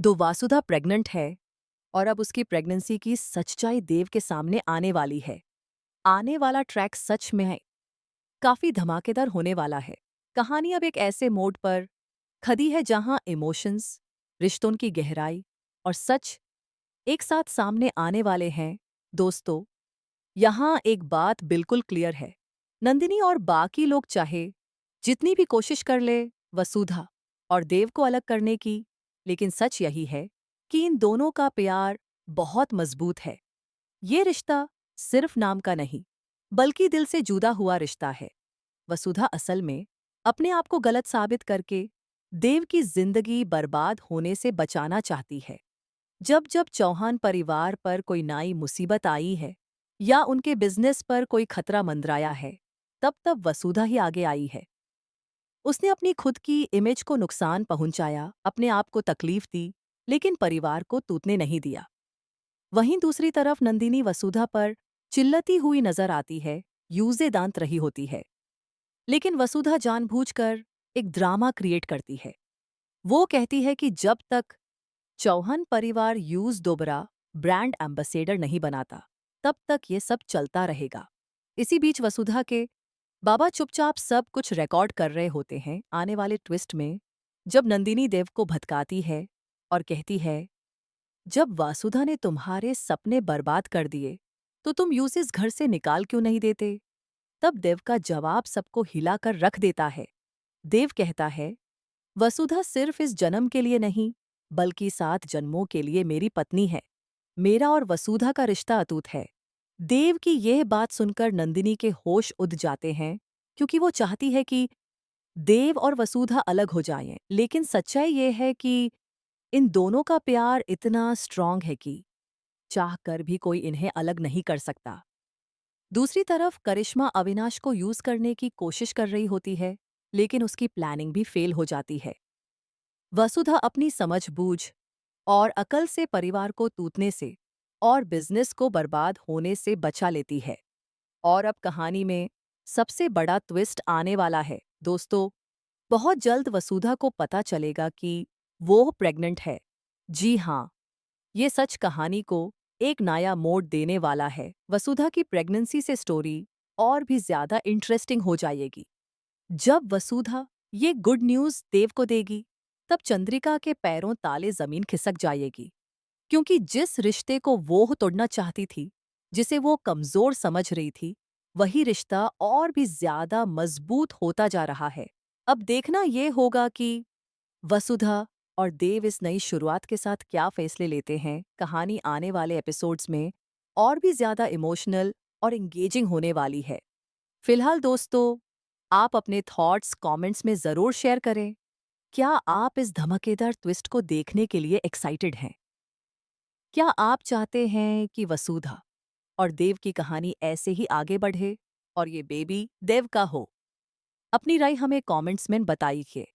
दो वासुधा प्रेग्नेंट है और अब उसकी प्रेगनेंसी की सच्चाई देव के सामने आने वाली है। आने वाला ट्रैक सच में है काफी धमाकेदार होने वाला है। कहानी अब एक ऐसे मोड पर खड़ी है जहां इमोशंस, रिश्तों की गहराई और सच एक साथ सामने आने वाले हैं। दोस्तों, यहाँ एक बात बिल्कुल क्लियर है। नंदिनी और बाकी लोग चाहे जितनी भी कोशिश कर ले वसुधा और देव को अलग करने की, लेकिन सच यही है कि इन दोनों का प्यार बहुत मजबूत है। ये रिश्ता सिर्फ नाम का नहीं, बल्कि दिल से जुदा हुआ रिश्ता है। वसुधा असल में अपने आप को गलत साबित करके देव की जिंदगी बर्बाद होने से बचाना चाहती है। जब जब चौहान परिवार पर कोई नई मुसीबत आई है या उनके बिजनेस पर कोई खतरा मंडराया है, तब तब वसुधा ही आगे आई है। उसने अपनी खुद की इमेज को नुकसान पहुंचाया, अपने आप को तकलीफ दी, लेकिन परिवार को टूटने नहीं दिया। वहीं दूसरी तरफ नंदिनी वसुधा पर चिल्लती हुई नजर आती है, यूजे दांत रही होती है। लेकिन वसुधा जानबूझकर एक ड्रामा क्रिएट करती है। वो कहती है कि जब तक चौहान परिवार यूज दोबरा ब्रांड एम्बेसडर नहीं बनाता, तब तक ये सब चलता रहेगा। इसी बीच वसुधा के बाबा चुपचाप सब कुछ रिकॉर्ड कर रहे होते हैं। आने वाले ट्विस्ट में जब नंदिनी देव को भटकाती है और कहती है, जब वासुधा ने तुम्हारे सपने बर्बाद कर दिए तो तुम यूं इस घर से निकाल क्यों नहीं देते, तब देव का जवाब सबको हिलाकर रख देता है। देव कहता है, वसुधा सिर्फ इस जन्म के लिए नहीं, बल्कि 7 जन्मों के लिए मेरी पत्नी है। मेरा और वसुधा का रिश्ता अटूट है। देव की यह बात सुनकर नंदिनी के होश उड़ जाते हैं, क्योंकि वो चाहती है कि देव और वसुधा अलग हो जाएं। लेकिन सच्चाई ये है कि इन दोनों का प्यार इतना स्ट्रांग है कि चाह कर भी कोई इन्हें अलग नहीं कर सकता। दूसरी तरफ करिश्मा अविनाश को यूज करने की कोशिश कर रही होती है, लेकिन उसकी प्लानिंग भी फेल हो जाती है। वसुधा अपनी समझबूझ और अकल से परिवार को टूटने से और बिजनेस को बर्बाद होने से बचा लेती है। और अब कहानी में सबसे बड़ा ट्विस्ट आने वाला है। दोस्तों, बहुत जल्द वसुधा को पता चलेगा कि वो प्रेग्नेंट है। जी हाँ, ये सच कहानी को एक नया मोड़ देने वाला है। वसुधा की प्रेगनेंसी से स्टोरी और भी ज्यादा इंटरेस्टिंग हो जाएगी। जब वसुधा ये गुड न्यूज़ देव को देगी, तब चंद्रिका के पैरों ताले जमीन खिसक जाएगी, क्योंकि जिस रिश्ते को वो तोड़ना चाहती थी, जिसे वो कमजोर समझ रही थी, वही रिश्ता और भी ज्यादा मजबूत होता जा रहा है। अब देखना ये होगा कि वसुधा और देव इस नई शुरुआत के साथ क्या फैसले लेते हैं। कहानी आने वाले एपिसोड्स में और भी ज्यादा इमोशनल और एंगेजिंग होने वाली है। फिलहाल दोस्तों, आप अपने थॉट्स कमेंट्स में ज़रूर शेयर करें। क्या आप इस धमाकेदार ट्विस्ट को देखने के लिए एक्साइटेड हैं? क्या आप चाहते हैं कि वसुधा और देव की कहानी ऐसे ही आगे बढ़े और ये बेबी देव का हो? अपनी राय हमें कमेंट्स में बताइए।